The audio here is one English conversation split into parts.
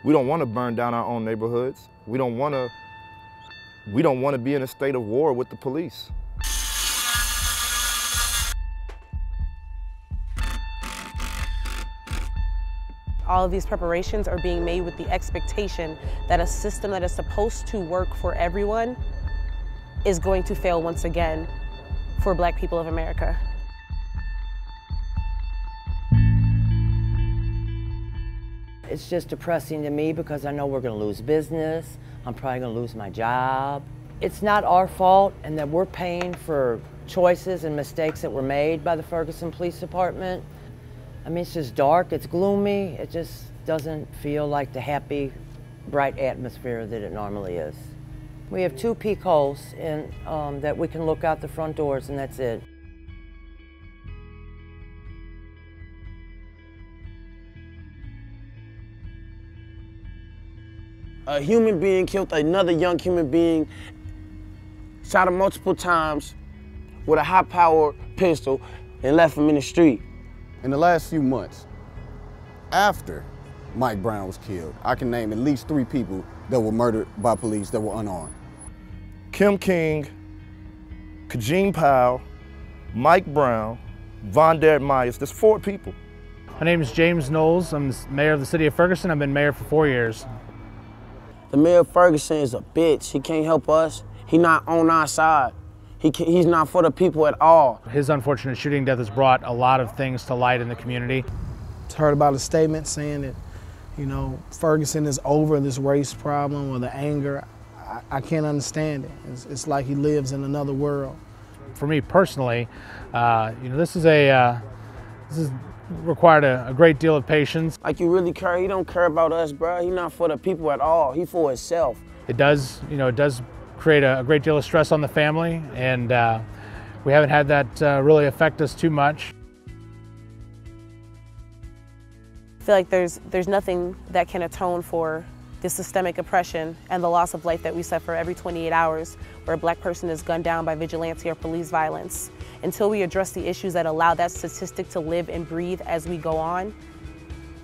We don't want to burn down our own neighborhoods. We don't want to be in a state of war with the police. All of these preparations are being made with the expectation that a system that is supposed to work for everyone is going to fail once again for Black people of America. It's just depressing to me because I know we're going to lose business. I'm probably going to lose my job. It's not our fault, and that we're paying for choices and mistakes that were made by the Ferguson Police Department. I mean, it's just dark, it's gloomy. It just doesn't feel like the happy, bright atmosphere that it normally is. We have 2 peek holes in, that we can look out the front doors, and that's it. A human being killed another young human being, shot him multiple times with a high-powered pistol, and left him in the street. In the last few months, after Mike Brown was killed, I can name at least 3 people that were murdered by police that were unarmed. Kim King, Kajeen Powell, Mike Brown, Vonderrit Meyers. There's 4 people. My name is James Knowles. I'm the mayor of the city of Ferguson. I've been mayor for 4 years. The mayor of Ferguson is a bitch. He can't help us. He's not on our side. He's not for the people at all. His unfortunate shooting death has brought a lot of things to light in the community. Heard about a statement saying that, you know, Ferguson is over this race problem or the anger. I can't understand it. It's like he lives in another world. For me personally, you know, this is required a great deal of patience. Like, you really care? He don't care about us, bro. He's not for the people at all. He for himself. It does, you know, it does create a great deal of stress on the family, and we haven't had that really affect us too much. I feel like there's nothing that can atone for the systemic oppression and the loss of life that we suffer every 28 hours where a Black person is gunned down by vigilante or police violence. Until we address the issues that allow that statistic to live and breathe as we go on,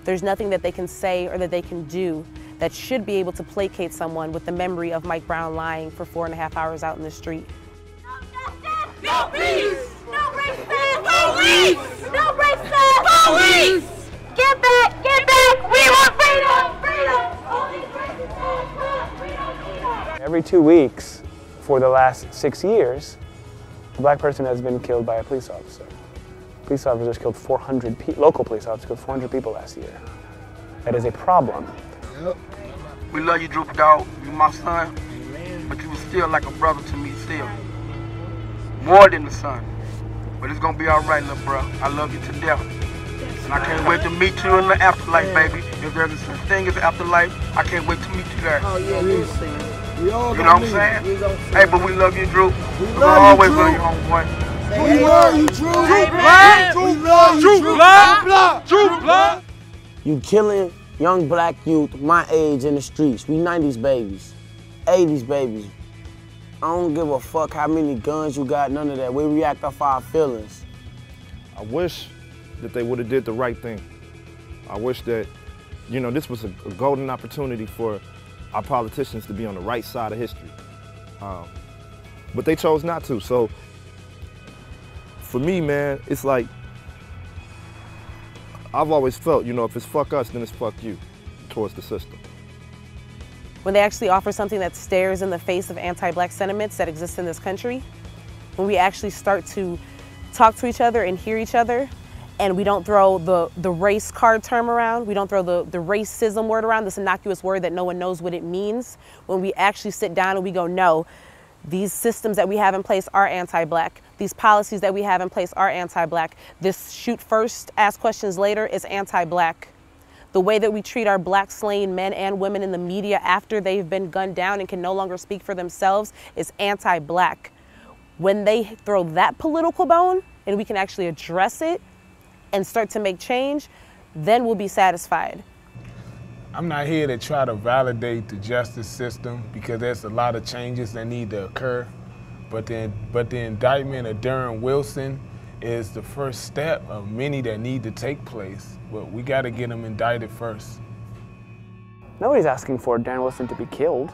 there's nothing that they can say or that they can do that should be able to placate someone with the memory of Mike Brown lying for 4.5 hours out in the street. No peace! No racist! Police! No racist! Police! Get back! Get back! We want freedom! Freedom! Only racist! Freedom! Every 2 weeks for the last 6 years, a Black person has been killed by a police officer. Police officers killed 400 people, local police officers killed 400 people last year. That is a problem. Yep. We love you, Droop Dog. You my son, but you was still like a brother to me still. More than the son. But it's gonna be all right, little bro. I love you to death. And I can't wait to meet you in the afterlife, baby. If there's such thing as afterlife, I can't wait to meet you there. Oh yeah, you know what I'm saying? Hey, but we love you, Drew. We'll always love you, homeboy. We love you, Drew. We love you, Drew. You killing young Black youth my age in the streets. We 90s babies, 80s babies. I don't give a fuck how many guns you got, none of that. We react off our feelings. I wish that they would have did the right thing. I wish that, you know, this was a golden opportunity for our politicians to be on the right side of history. But they chose not to. So for me, man, it's like, I've always felt, you know, if it's fuck us, then it's fuck you towards the system. When they actually offer something that stares in the face of anti-Black sentiments that exist in this country, when we actually start to talk to each other and hear each other, and we don't throw the race card term around, we don't throw the racism word around, this innocuous word that no one knows what it means, when we actually sit down and we go, no, these systems that we have in place are anti-Black. These policies that we have in place are anti-Black. This shoot first, ask questions later is anti-Black. The way that we treat our Black slain men and women in the media after they've been gunned down and can no longer speak for themselves is anti-Black. When they throw that political bone and we can actually address it and start to make change, then we'll be satisfied. I'm not here to try to validate the justice system because there's a lot of changes that need to occur. But the indictment of Darren Wilson is the first step of many that need to take place. But we got to get him indicted first. Nobody's asking for Darren Wilson to be killed.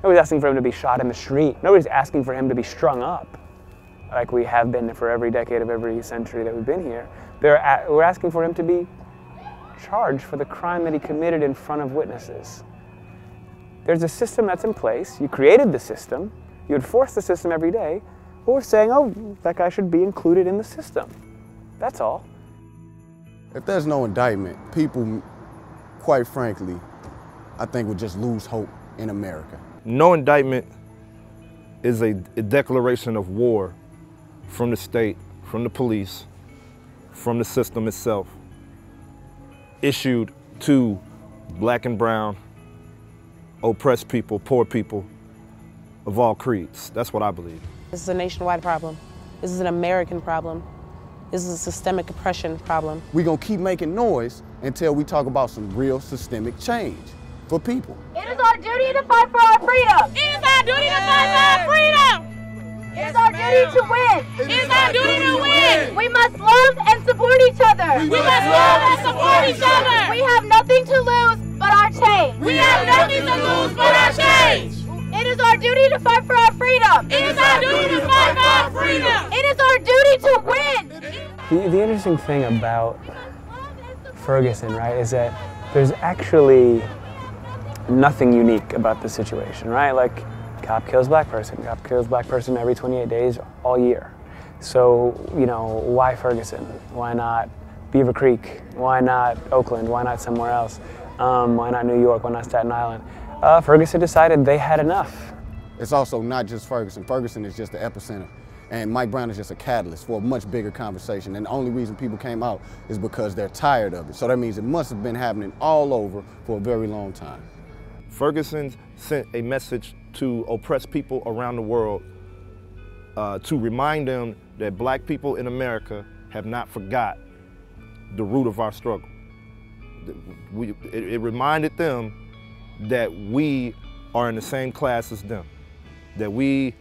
Nobody's asking for him to be shot in the street. Nobody's asking for him to be strung up, like we have been for every decade of every century that we've been here. We're asking for him to be charged for the crime that he committed in front of witnesses. There's a system that's in place. You created the system. You enforce the system every day. But we're saying, oh, that guy should be included in the system. That's all. If there's no indictment, people, quite frankly, I think would just lose hope in America. No indictment is a declaration of war from the state, from the police, from the system itself, issued to black and brown, oppressed people, poor people of all creeds. That's what I believe. This is a nationwide problem. This is an American problem. This is a systemic oppression problem. We're gonna keep making noise until we talk about some real systemic change for people. It is our duty to fight for our freedom. It is our duty to fight for our freedom. It is our duty to win. It is our duty to win. We must love and support each other. We must love and support each other. We have nothing to lose but our change. We have nothing to lose but our change. It is our duty to fight for our freedom. It is our duty to fight for our freedom. It is our duty to win. The interesting thing about Ferguson, right, is that there's actually nothing unique about the situation, right? Like, cop kills black person every 28 days all year. So, you know, why Ferguson? Why not Beaver Creek? Why not Oakland? Why not somewhere else? Why not New York? Why not Staten Island? Ferguson decided they had enough. It's also not just Ferguson. Ferguson is just the epicenter. And Mike Brown is just a catalyst for a much bigger conversation. And the only reason people came out is because they're tired of it. So that means it must have been happening all over for a very long time. Ferguson sent a message to oppressed people around the world to remind them that black people in America have not forgot the root of our struggle. It reminded them that we are in the same class as them, that we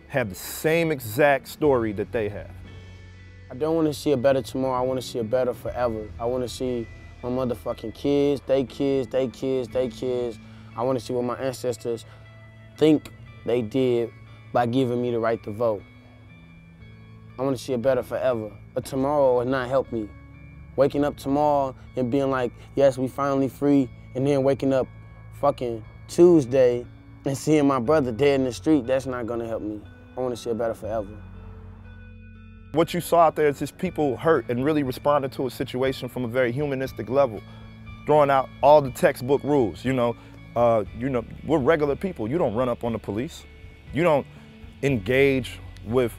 have the same exact story that they have. I don't want to see a better tomorrow, I want to see a better forever. I want to see my motherfucking kids, they kids, they kids, they kids. I want to see what my ancestors think they did by giving me the right to vote. I want to see a better forever. But tomorrow will not help me. Waking up tomorrow and being like, yes, we finally free, and then waking up fucking Tuesday and seeing my brother dead in the street, that's not gonna help me. I want to see a better forever. What you saw out there is just people hurt and really responding to a situation from a very humanistic level, throwing out all the textbook rules. You know, we're regular people. You don't run up on the police. You don't engage with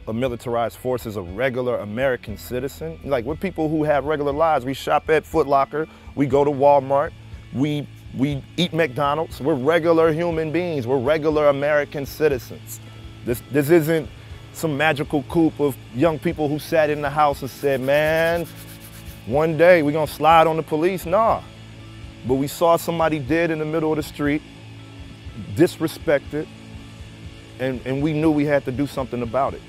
a militarized force as a regular American citizen. Like, we're people who have regular lives. We shop at Foot Locker. We go to Walmart. We eat McDonald's. We're regular human beings. We're regular American citizens. This isn't some magical coup of young people who sat in the house and said, man, one day we're gonna slide on the police. Nah. But we saw somebody dead in the middle of the street, disrespected, and we knew we had to do something about it.